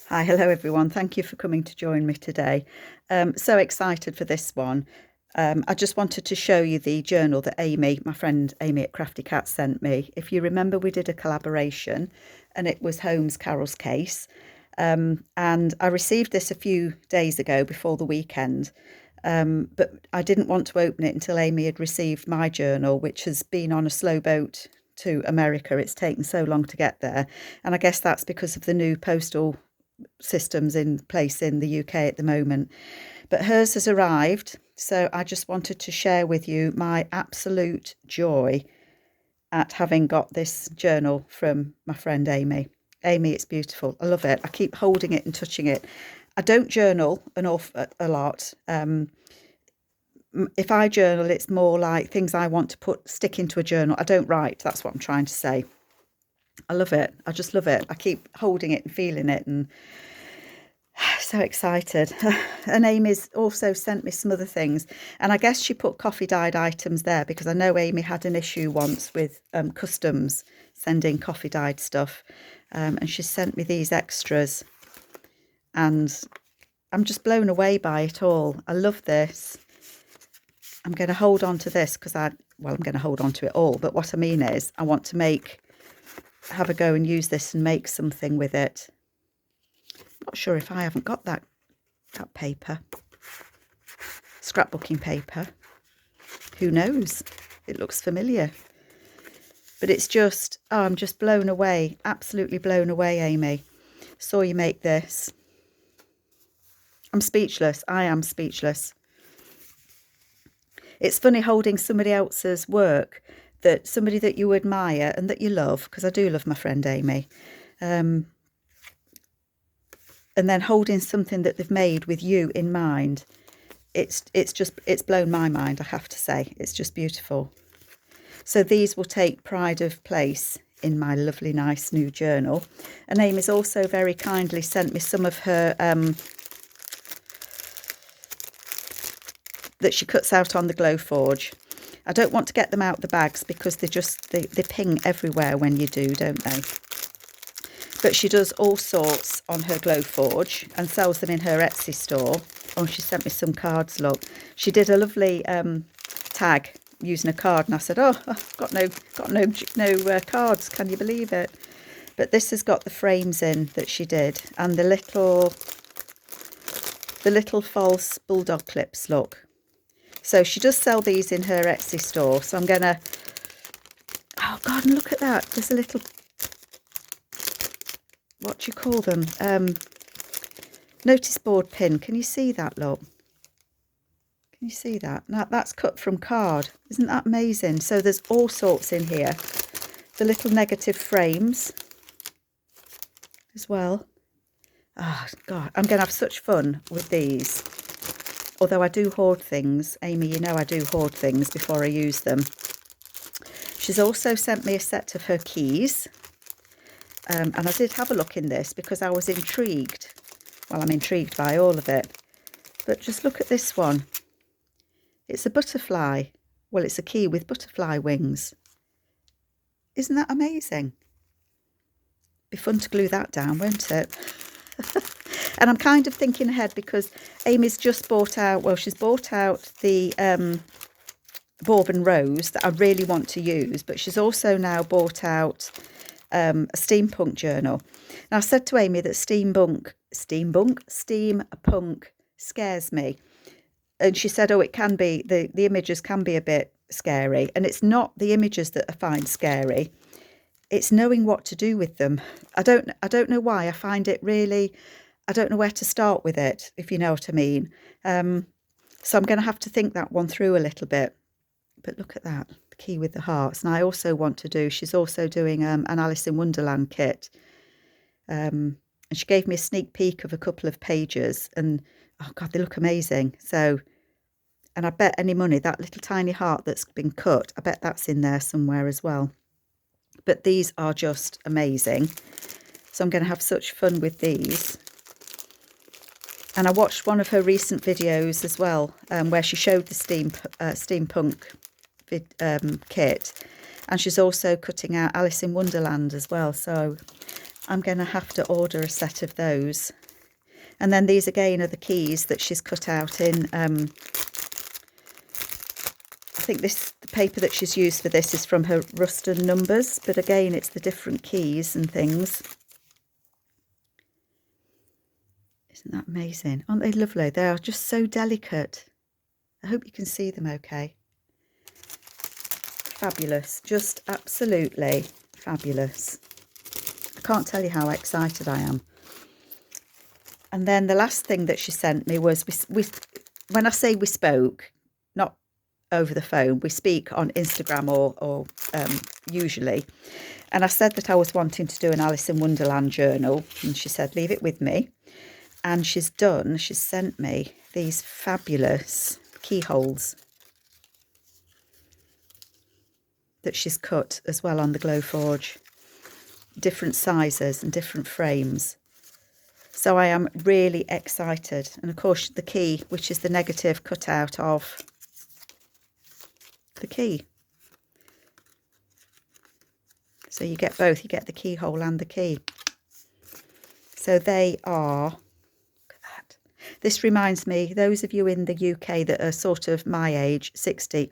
Hi, hello everyone. Thank you for coming to join me today. So excited for this one. I just wanted to show you the journal that Amy, my friend Amy at Crafty Cat, sent me. If you remember, we did a collaboration and it was Holmes Carol's case. And I received this a few days ago before the weekend. But I didn't want to open it until Amy had received my journal, which has been on a slow boat to America. It's taken so long to get there. And I guess that's because of the new postal systems in place in the UK at the moment. But hers has arrived, so I just wanted to share with you my absolute joy at having got this journal from my friend Amy. Amy, it's beautiful. I love it. I keep holding it and touching it. I don't journal a lot. If I journal, it's more like things I want to stick into a journal. I don't write. That's what I'm trying to say. I love it. I just love it. I keep holding it and feeling it and so excited. And Amy's also sent me some other things. And I guess she put coffee dyed items there because I know Amy had an issue once with customs sending coffee dyed stuff. And she sent me these extras. And I'm just blown away by it all. I love this. I'm going to hold on to this because I'm going to hold on to it all. But what I mean is I want to have a go and use this and make something with it. Not sure if I haven't got that paper, scrapbooking paper. Who knows? It looks familiar. But it's just, oh, I'm just blown away, absolutely blown away, Amy. Saw you make this. I'm speechless. I am speechless. It's funny holding somebody else's work, somebody that you admire and that you love, because I do love my friend Amy. And then holding something that they've made with you in mind. It's blown my mind, I have to say. It's just beautiful. So these will take pride of place in my lovely, nice new journal. And Amy's also very kindly sent me some of her that she cuts out on the Glowforge. I don't want to get them out the bags because they ping everywhere when you do, don't they? But she does all sorts on her Glowforge and sells them in her Etsy store. Oh, she sent me some cards, look. She did a lovely tag using a card and I said, oh, I've got no cards, can you believe it? But this has got the frames in that she did and the little false bulldog clips, look. So she does sell these in her Etsy store. So I'm going to, oh God, and look at that. There's a little, what do you call them? Notice board pin. Can you see that, look? Can you see that? Now, that's cut from card. Isn't that amazing? So there's all sorts in here. The little negative frames as well. Oh, God, I'm going to have such fun with these. Although I do hoard things. Amy, you know I do hoard things before I use them. She's also sent me a set of her keys. And I did have a look in this because I was intrigued. Well, I'm intrigued by all of it. But just look at this one. It's a butterfly. Well, it's a key with butterfly wings. Isn't that amazing? Be fun to glue that down, won't it? And I'm kind of thinking ahead because Amy's just bought out, well, she's bought out the Bourbon Rose that I really want to use, but she's also now bought out a steampunk journal. And I said to Amy that steampunk scares me. And she said, oh, it can be, the images can be a bit scary. And it's not the images that I find scary. It's knowing what to do with them. I don't know why. I find it really, I don't know where to start with it, if you know what I mean. So I'm going to have to think that one through a little bit. But look at that, the key with the hearts. And I also want to do, she's also doing an Alice in Wonderland kit. And she gave me a sneak peek of a couple of pages and, oh God, they look amazing. So, and I bet any money, that little tiny heart that's been cut, I bet that's in there somewhere as well. But these are just amazing. So I'm going to have such fun with these. And I watched one of her recent videos as well, where she showed the steampunk kit. And she's also cutting out Alice in Wonderland as well. So I'm going to have to order a set of those. And then these again are the keys that she's cut out in. I think the paper that she's used for this is from her Ruston numbers, but again it's the different keys and things. Isn't that amazing? Aren't they lovely? They are just so delicate. I hope you can see them okay. Fabulous, just absolutely fabulous. I can't tell you how excited I am. And then the last thing that she sent me was, when I say we spoke, not over the phone, we speak on Instagram or usually. And I said that I was wanting to do an Alice in Wonderland journal, and she said, leave it with me. And she's sent me these fabulous keyholes that she's cut as well on the Glowforge. Different sizes and different frames. So I am really excited. And of course the key, which is the negative cutout of the key. So you get both, you get the keyhole and the key. So they are, look at that. This reminds me, those of you in the UK that are sort of my age, 60,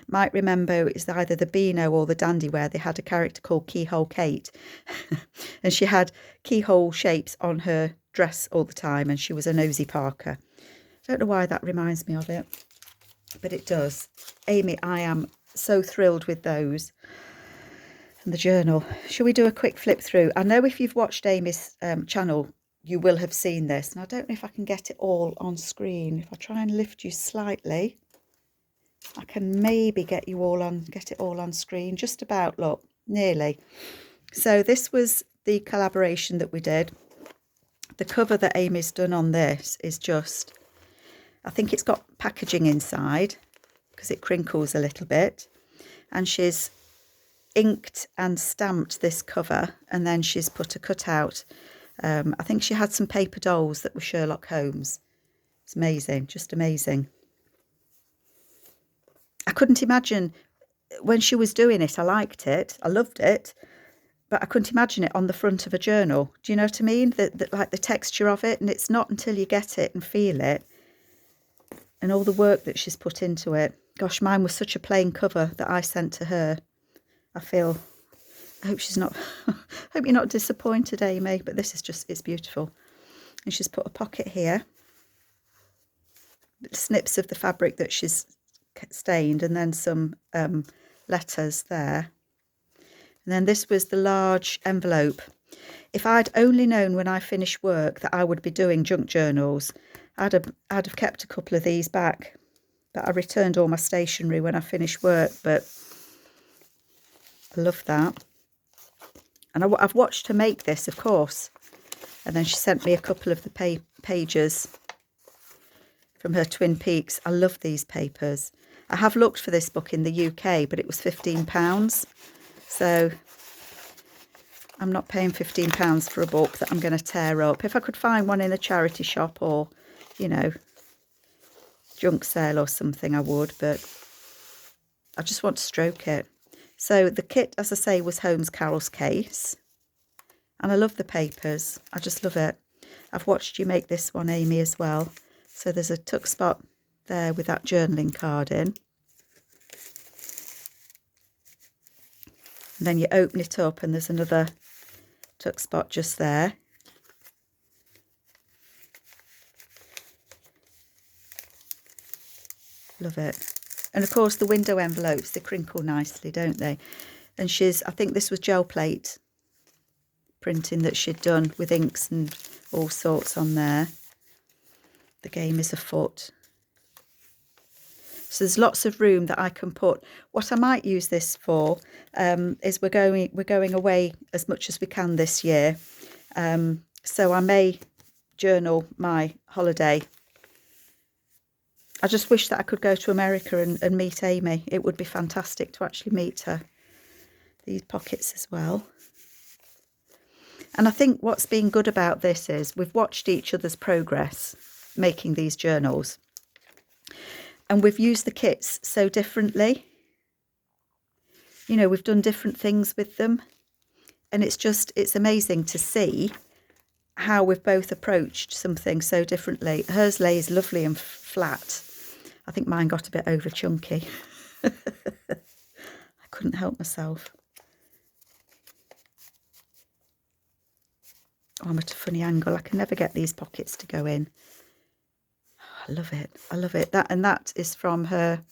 might remember it's either the Beano or the Dandy where they had a character called Keyhole Kate. And she had keyhole shapes on her dress all the time, and she was a nosy Parker. I don't know why that reminds me of it, but it does. Amy, I am so thrilled with those. And the journal. Shall we do a quick flip through? I know if you've watched Amy's channel, you will have seen this. And I don't know if I can get it all on screen. If I try and lift you slightly, I can maybe get it all on screen. Just about, look, nearly. So this was the collaboration that we did. The cover that Amy's done on this is just, I think it's got packaging inside because it crinkles a little bit. And she's inked and stamped this cover, and then she's put a cutout. I think she had some paper dolls that were Sherlock Holmes. It's amazing, just amazing. I couldn't imagine when she was doing it. I liked it, I loved it, but I couldn't imagine it on the front of a journal. Do you know what I mean? That like the texture of it, and it's not until you get it and feel it and all the work that she's put into it. Gosh, mine was such a plain cover that I sent to her. I hope she's not, I hope you're not disappointed, Amy, but this is just, it's beautiful. And she's put a pocket here, snips of the fabric that she's stained, and then some letters there. And then this was the large envelope. If I'd only known when I finished work that I would be doing junk journals, I'd have kept a couple of these back. But I returned all my stationery when I finished work, but I love that. And I've watched her make this, of course. And then she sent me a couple of the pages from her Twin Peaks. I love these papers. I have looked for this book in the UK, but it was £15. So I'm not paying £15 for a book that I'm going to tear up. If I could find one in a charity shop or, you know, junk sale or something, I would. But I just want to stroke it. So the kit, as I say, was Holmes Carol's case. And I love the papers. I just love it. I've watched you make this one, Amy, as well. So there's a tuck spot there with that journaling card in. And then you open it up and there's another tuck spot just there. Love it. And of course the window envelopes, they crinkle nicely, don't they? And I think this was gel plate printing that she'd done with inks and all sorts on there. The game is afoot. So there's lots of room that I can put. What I might use this for is we're going away as much as we can this year. So I may journal my holiday. I just wish that I could go to America and meet Amy. It would be fantastic to actually meet her. These pockets as well. And I think what's been good about this is we've watched each other's progress making these journals. And we've used the kits so differently. You know, we've done different things with them. And it's amazing to see how we've both approached something so differently. Hers lays lovely and flat. I think mine got a bit over chunky. I couldn't help myself. Oh, I'm at a funny angle. I can never get these pockets to go in. Oh, I love it. I love it. That is from her,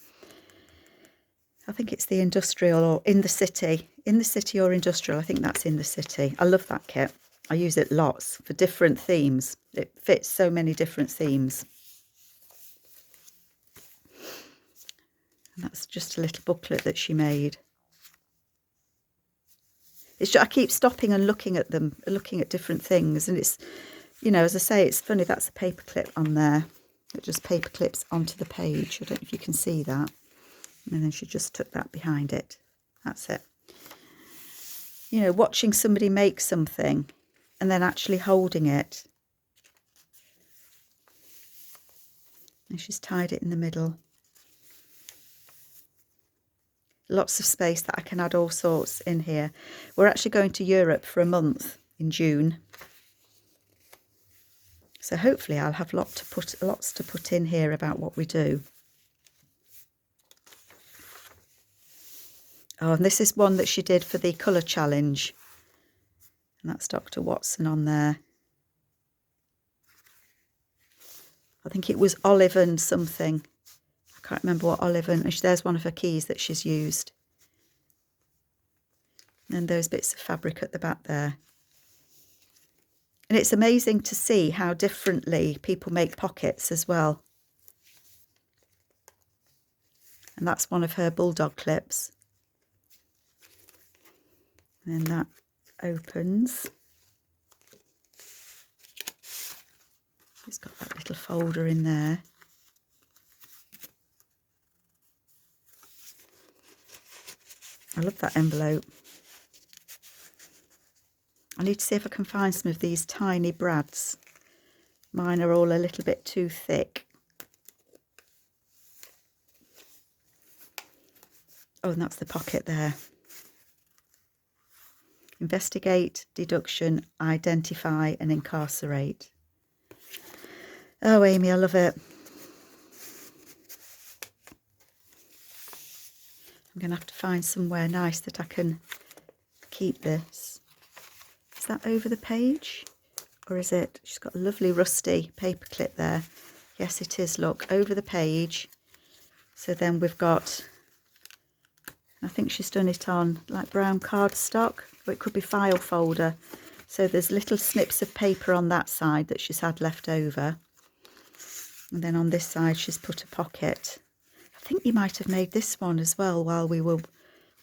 I think it's the Industrial or In the City. In the City or Industrial. I think that's In the City. I love that kit. I use it lots for different themes. It fits so many different themes. And that's just a little booklet that she made. It's just, I keep stopping and looking at them, looking at different things. And it's, you know, as I say, it's funny, that's a paper clip on there. It just paper clips onto the page. I don't know if you can see that. And then she just took that behind it. That's it. You know, watching somebody make something and then actually holding it. And she's tied it in the middle. Lots of space that I can add all sorts in here. We're actually going to Europe for a month in June. So hopefully I'll have lots to put in here about what we do. Oh, and this is one that she did for the colour challenge. And that's Dr. Watson on there. I think it was olive and something. I can't remember what olive and there's one of her keys that she's used. And those bits of fabric at the back there. And it's amazing to see how differently people make pockets as well. And that's one of her bulldog clips. And then that opens. It's got that little folder in there. I love that envelope. I need to see if I can find some of these tiny brads. Mine are all a little bit too thick. Oh, and that's the pocket there. Investigate, deduction, identify and incarcerate. Oh, Amy, I love it. I'm going to have to find somewhere nice that I can keep this. Is that over the page? Or is it? She's got a lovely rusty paper clip there. Yes, it is. Look, over the page. So then we've got, I think she's done it on like brown cardstock, or it could be file folder. So there's little snips of paper on that side that she's had left over. And then on this side, she's put a pocket. I think you might have made this one as well while we were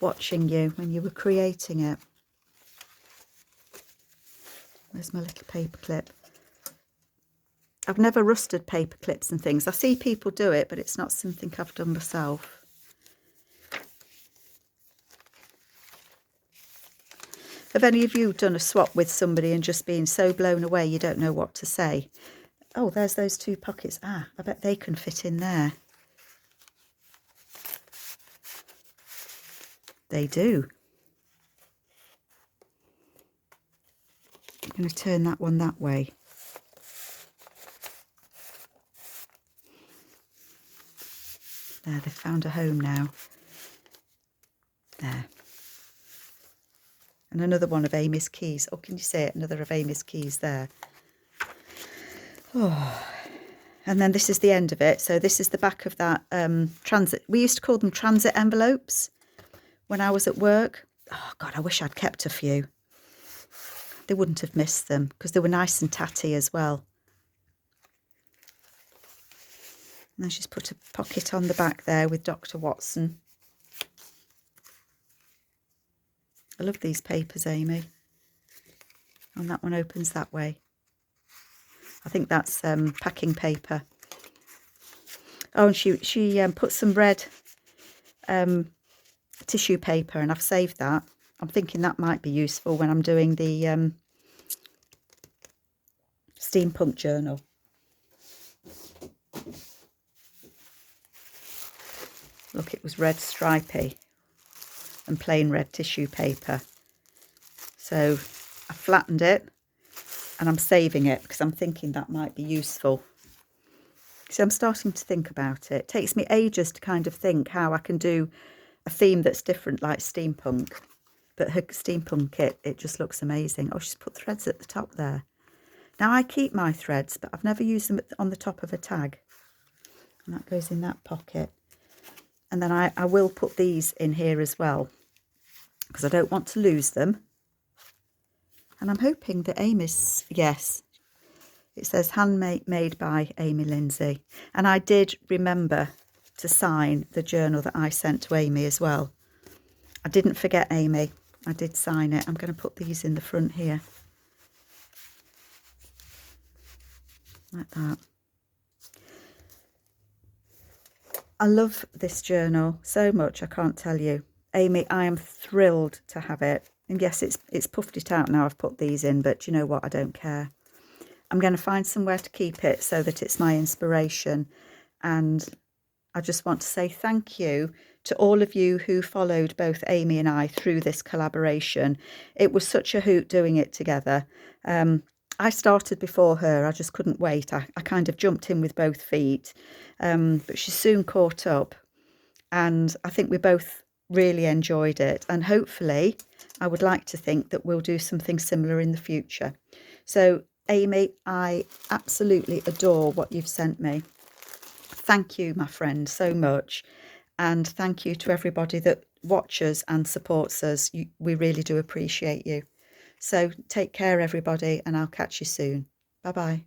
watching you, when you were creating it. Where's my little paper clip? I've never rusted paper clips and things. I see people do it, but it's not something I've done myself. Have any of you done a swap with somebody and just been so blown away you don't know what to say? Oh, there's those two pockets. Ah, I bet they can fit in there. They do. I'm going to turn that one that way. There, they've found a home now. There. And another one of Amy's keys. Oh, can you see it? Another of Amy's keys there. Oh. And then this is the end of it. So this is the back of that transit. We used to call them transit envelopes when I was at work. Oh, God, I wish I'd kept a few. They wouldn't have missed them because they were nice and tatty as well. And then she's put a pocket on the back there with Dr. Watson. I love these papers, Amy. And that one opens that way. I think that's packing paper. Oh, and she put some red tissue paper, and I've saved that. I'm thinking that might be useful when I'm doing the steampunk journal. Look, it was red stripy and plain red tissue paper. So I flattened it and I'm saving it because I'm thinking that might be useful. So I'm starting to think about it. It takes me ages to kind of think how I can do a theme that's different, like steampunk. But her steampunk kit, it just looks amazing. Oh, she's put threads at the top there. Now, I keep my threads, but I've never used them on the top of a tag. And that goes in that pocket. And then I will put these in here as well, because I don't want to lose them. And I'm hoping that Amy's, yes, it says handmade by Amy Lindsay. And I did remember to sign the journal that I sent to Amy as well. I didn't forget Amy. I did sign it. I'm going to put these in the front here. Like that. I love this journal so much, I can't tell you. Amy, I am thrilled to have it. And yes, it's puffed it out now. I've put these in, but you know what? I don't care. I'm going to find somewhere to keep it so that it's my inspiration. And I just want to say thank you to all of you who followed both Amy and I through this collaboration. It was such a hoot doing it together. I started before her. I just couldn't wait. I kind of jumped in with both feet. But she soon caught up. And I think we both really enjoyed it. And hopefully, I would like to think that we'll do something similar in the future. So, Amy, I absolutely adore what you've sent me. Thank you, my friend, so much. And thank you to everybody that watches and supports us. We really do appreciate you. So take care, everybody, and I'll catch you soon. Bye-bye.